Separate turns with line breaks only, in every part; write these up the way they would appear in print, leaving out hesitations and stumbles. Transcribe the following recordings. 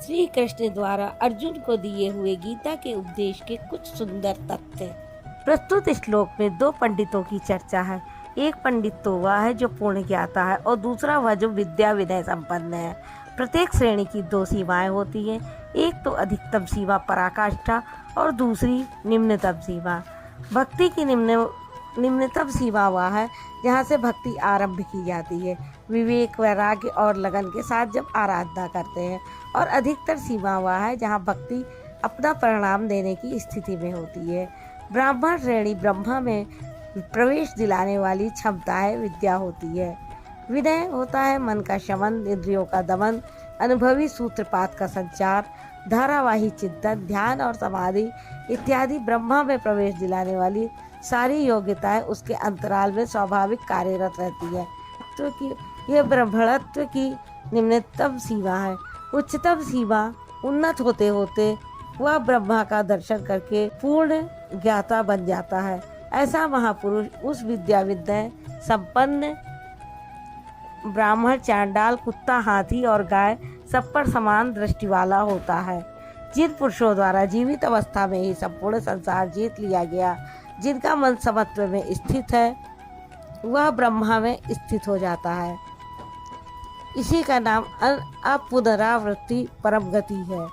श्री कृष्ण द्वारा अर्जुन को दिए हुए गीता के उपदेश के कुछ सुंदर तथ्य। प्रस्तुत श्लोक में दो पंडितों की चर्चा है। एक पंडित तो वह है जो पूर्ण ज्ञाता है और दूसरा वह जो विद्या विनय संपन्न है। प्रत्येक श्रेणी की दो सीमाएं होती हैं, एक तो अधिकतम सीमा पराकाष्ठा और दूसरी निम्नतम सीमा। भक्ति की निम्नतम सीमा वह है जहाँ से भक्ति आरंभ की जाती है, विवेक वैराग्य और लगन के साथ जब आराधना करते हैं, और अधिकतर सीमा वह है जहाँ भक्ति अपना परिणाम देने की स्थिति में होती है। ब्राह्मण श्रेणी ब्रह्मा में प्रवेश दिलाने वाली क्षमताएं विद्या होती है। विनय होता है मन का शमन, इंद्रियों का दमन, अनुभवी सूत्रपात का संचार, धारावाही चिंतन, ध्यान और समाधि इत्यादि ब्रह्मा में प्रवेश दिलाने वाली सारी योग्यताएं उसके अंतराल में स्वाभाविक कार्यरत रहती है। तो कि यह ब्रह्मणत्व की निम्नतम सीमा है। उच्चतम सीमा उन्नत होते होते वह ब्रह्मा का दर्शन करके पूर्ण ज्ञाता बन जाता है। ऐसा महापुरुष उस विद्या विनय संपन्न ब्राह्मण, चांडाल, कुत्ता, हाथी और गाय सब पर समान दृष्टि वाला होता है। जिन पुरुषों द्वारा जीवित अवस्था में ही संपूर्ण संसार जीत लिया गया, जिनका मन समत्व में स्थित है, वह ब्रह्मा में स्थित हो जाता है। इसी का नाम अपुनरावृत्ति परम गति है।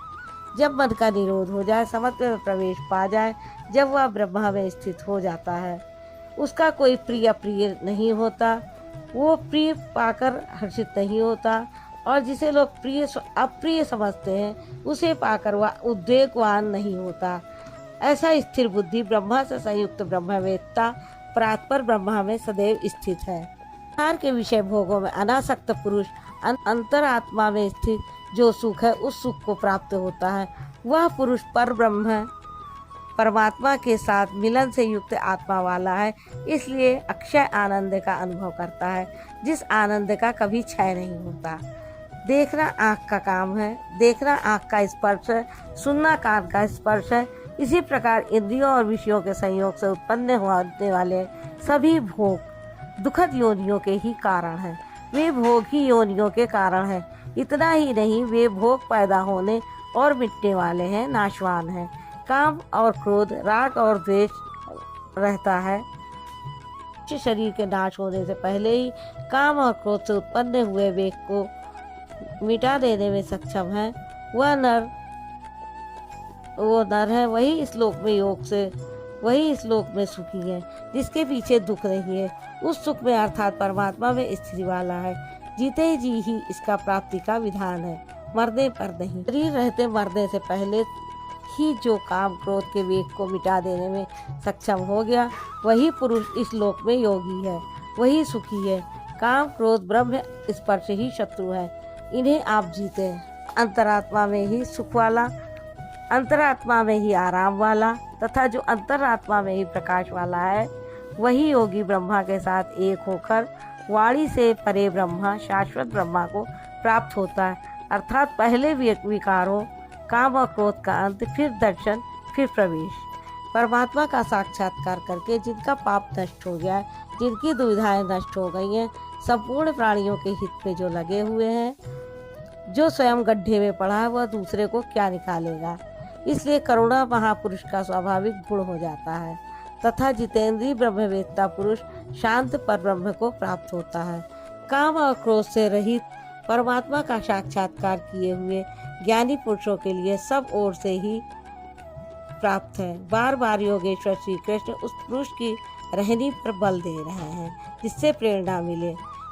जब मन का निरोध हो जाए, समत्व में प्रवेश पा जाए, जब वह ब्रह्मा में स्थित हो जाता है, उसका कोई प्रिय अप्रिय नहीं होता, वो प्रिय पाकर हर्षित नहीं होता, और जिसे लोग प्रिय अप्रिय समझते हैं उसे पाकर वह उद्वेगवान नहीं होता। ऐसा स्थिर बुद्धि ब्रह्मा से संयुक्त ब्रह्मवेत्ता परात्पर ब्रह्मा में सदैव स्थित है। संसार के विषय भोगों में अनासक्त पुरुष अंतरात्मा में स्थित जो सुख है उस सुख को प्राप्त होता है। वह पुरुष पर ब्रह्म परमात्मा के साथ मिलन से युक्त आत्मा वाला है, इसलिए अक्षय आनंद का अनुभव करता है, जिस आनंद का कभी क्षय नहीं होता। देखना आँख का काम है, देखना आँख का स्पर्श है, सुनना कान का स्पर्श है। इसी प्रकार इंद्रियों और विषयों के संयोग से उत्पन्न होने वाले सभी भोग दुखद योनियों के ही कारण हैं। वे भोग ही योनियों के कारण हैं। इतना ही नहीं, वे भोग पैदा होने और मिटने वाले हैं, नाशवान हैं। काम और क्रोध, राग और द्वेष रहता है। शरीर के नाश होने से पहले ही काम और क्रोध से उत्पन्न हुए वेग को मिटा देने में सक्षम है। वो नर है, वही इस लोक में योग से, वही इस लोक में सुखी है, जिसके पीछे दुख नहीं है। उस सुख में अर्थात परमात्मा में स्थिति वाला है। जीते जी ही इसका प्राप्ति का विधान है, मरने पर नहीं। शरीर रहते मरने से पहले ही जो काम क्रोध के वेग को मिटा देने में सक्षम हो गया, वही पुरुष इस लोक में योगी है, वही सुखी है। काम क्रोध ब्रह्म स्पर्श ही शत्रु है, इन्हें आप जीते। अंतरात्मा में ही सुख वाला, अंतरात्मा में ही आराम वाला तथा जो अंतरात्मा में ही प्रकाश वाला है, वही योगी ब्रह्मा के साथ एक होकर वाणी से परे ब्रह्मा, शाश्वत ब्रह्मा को प्राप्त होता है। अर्थात पहले विकारों काम और क्रोध का अंत, फिर दर्शन, फिर प्रवेश। परमात्मा का साक्षात्कार करके जिनका पाप नष्ट हो गया है, जिनकी दुविधाएं नष्ट हो गई हैं, संपूर्ण प्राणियों के हित में जो लगे हुए हैं, जो स्वयं गड्ढे में पड़ा है वह दूसरे को क्या निकालेगा। इसलिए करुणा महापुरुष का स्वाभाविक गुण हो जाता है तथा जितेंद्रीय ब्रह्मवेत्ता पुरुष शांत पर ब्रह्म को प्राप्त होता है। काम और क्रोध से रहित परमात्मा का साक्षात्कार किए हुए ज्ञानी पुरुषों के लिए सब ओर से ही प्राप्त है। बार बार योगेश्वर श्री कृष्ण उस पुरुष की रहनी पर बल दे रहे हैं, जिससे प्रेरणा मिले।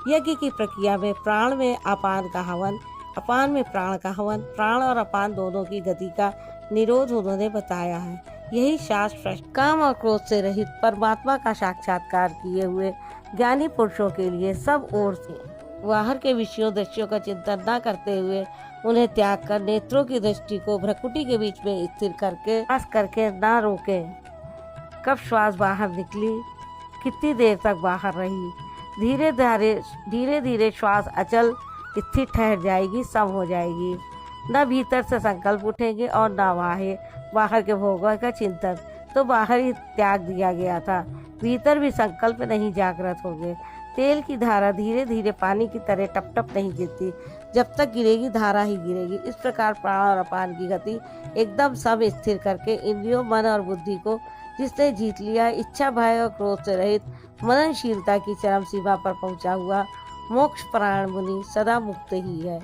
यज्ञ की प्रक्रिया में प्राण में अपान का हवन, अपान में प्राण का हवन, प्राण और अपान दोनों की गति का निरोध उन्होंने बताया है। यही शास्त्र काम और क्रोध से रहित परमात्मा का साक्षात्कार किए हुए ज्ञानी पुरुषों के लिए सब ओर से बाहर के विषयों दृश्यों का चिंतन न करते हुए उन्हें त्याग कर नेत्रों की दृष्टि को भ्रकुटी के बीच में स्थिर करके श्वास करके ना रोके। कब श्वास बाहर निकली, कितनी देर तक बाहर रही, धीरे धीरे श्वास अचल स्थिर ठहर जाएगी, सम हो जाएगी। न भीतर से संकल्प उठेंगे और न बाहर के भोगों का चिंतन, तो बाहर ही त्याग दिया गया था, भीतर भी संकल्प नहीं जागृत होंगे। तेल की धारा धीरे धीरे पानी की तरह टप टप नहीं गिरती, जब तक गिरेगी धारा ही गिरेगी। इस प्रकार प्राण और अपान की गति एकदम सब स्थिर करके इंद्रियों, मन और बुद्धि को जिसने जीत लिया, इच्छा, भय और क्रोध से रहित मननशीलता की चरम सीमा पर पहुंचा हुआ मोक्ष परायण मुनि सदा मुक्त ही है।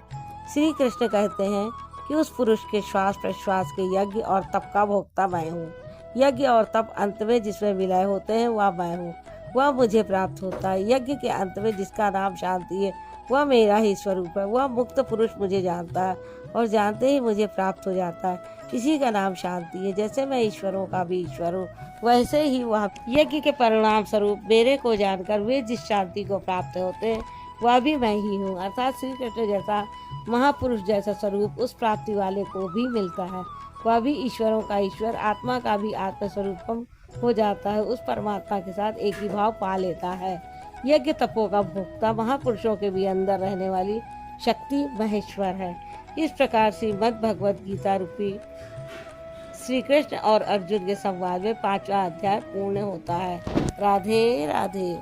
श्री कृष्ण कहते हैं कि उस पुरुष के श्वास प्रश्वास के यज्ञ और तप का भोक्ता मैं हूँ। यज्ञ और तप अंत में जिसमें विलय होते हैं वह मैं हूँ, वह मुझे प्राप्त होता है। यज्ञ के अंत में जिसका नाम शांति है वह मेरा ही स्वरूप है। वह मुक्त पुरुष मुझे जानता है और जानते ही मुझे प्राप्त हो जाता है। इसी का नाम शांति है। जैसे मैं ईश्वरों का भी ईश्वर हूँ, वैसे ही वह यज्ञ के परिणाम स्वरूप मेरे को जानकर वे जिस शांति को प्राप्त होते हैं वह भी मैं ही हूँ। अर्थात श्री कृष्ण जैसा महापुरुष जैसा स्वरूप उस प्राप्ति वाले को भी मिलता है। वह भी ईश्वरों का ईश्वर, आत्मा का भी आत्मस्वरूपम हो जाता है। उस परमात्मा के साथ एक ही भाव पा लेता है। यज्ञ तपों का भोक्ता महापुरुषों के भी अंदर रहने वाली शक्ति महेश्वर है। इस प्रकार श्रीमद् भगवद गीता रूपी श्री कृष्ण और अर्जुन के संवाद में 5वां अध्याय पूर्ण होता है। राधे राधे।